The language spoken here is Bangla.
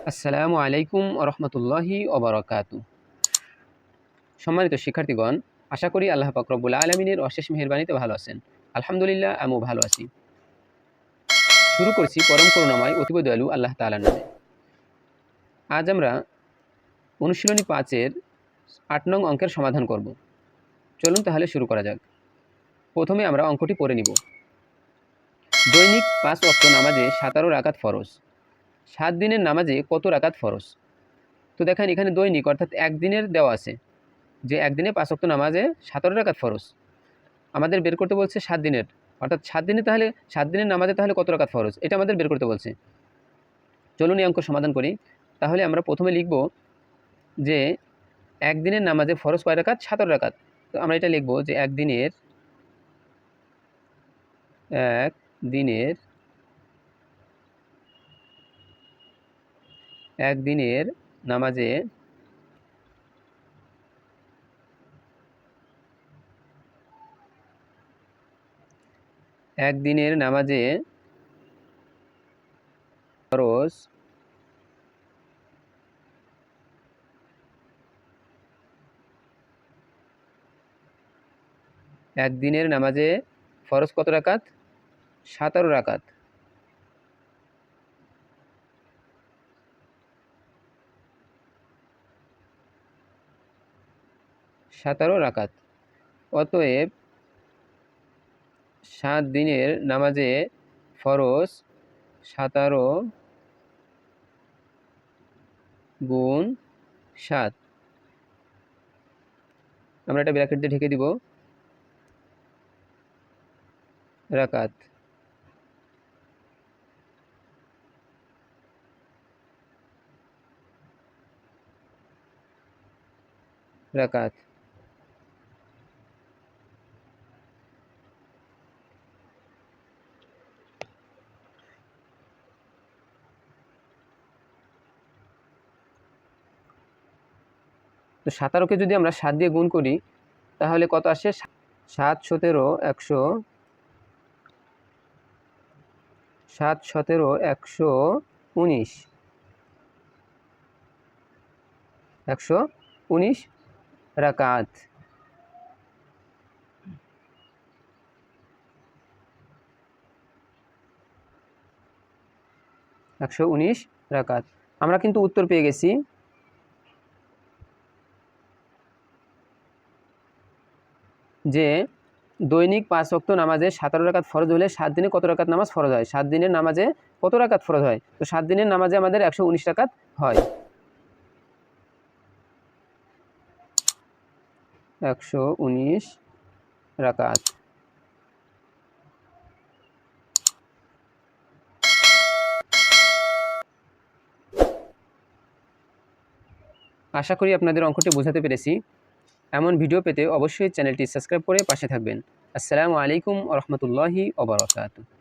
আসসালামু আলাইকুম রহমতুল্লাহি ওবারাকাতু। সম্মানিত শিক্ষার্থীগণ, আশা করি আল্লাহ পাক রব্বুল আলামিনের অশেষ মেহেরবানিতে ভালো আছেন। আলহামদুলিল্লাহ, আমিও ভালো আছি। শুরু করছি পরম করুণাময় অতীব দয়ালু আল্লাহ তাআলার নামে। আজ আমরা অনুশীলনী ৫-এর ৮ নং অঙ্কের সমাধান করব। চলুন তাহলে শুরু করা যাক। প্রথমে আমরা অঙ্কটি পড়ে নিব। দৈনিক ৫ ওয়াক্ত নামাজে ১৭ রাকাত ফরজ। ৭ দিনের নামাজে কত রাকাত ফরজ? তো দেখেন, এখানে দৈনিক অর্থাৎ একদিনের দেওয়া আছে যে একদিনে ৫ ওয়াক্ত নামাজে ১৭ রাকাত ফরজ। আমাদের বের করতে বলছে ৭ দিনের, অর্থাৎ ৭ দিনে, তাহলে ৭ দিনের নামাজে তাহলে কত রাকাত ফরজ, এটা আমাদের বের করতে বলছে। চলুন এই অঙ্ক সমাধান করি। তাহলে আমরা প্রথমে লিখব যে একদিনের নামাজে ফরজ কয় রাকাত? ১৭ রাকাত। তো আমরা এটা লিখব যে একদিনের নামাজে ফরজ একদিনের নামাজে ফরজ কত রাকাত? ১৭ রাকাত। অতএব ৭ দিনের নামাজে ফরজ ১৭ গুণ ৭। আমরা এটা ব্র্যাকেট দিয়ে ঢেকে দিব, রাকাত। তো ১৭কে যদি আমরা ৭ দিয়ে গুণ করি তাহলে কত আসে? ৭ 17 100, ৭ 17 119, 119 রাকাত। আমরা কিন্তু উত্তর পেয়ে গেছি যে দৈনিক ৫ ওয়াক্ত নামাজে ১৭ রাকাত ফরজ হলে ৭ দিনে কত রাকাত নামাজ ফরজ হয়? ৭ দিনের নামাজে কত রাকাত ফরজ হয়? তো ৭ দিনের নামাজে আমাদের ১১৯ রাকাত হয়। ১১৯ রাকাত। আশা করি আপনাদের অঙ্কটি বোঝাতে পেরেছি। এমন ভিডিও পেতে অবশ্যই চ্যানেলটি সাবস্ক্রাইব করে পাশে থাকবেন। আসসালামু আলাইকুম ওয়া রাহমাতুল্লাহি ওয়া বারাকাতুহু।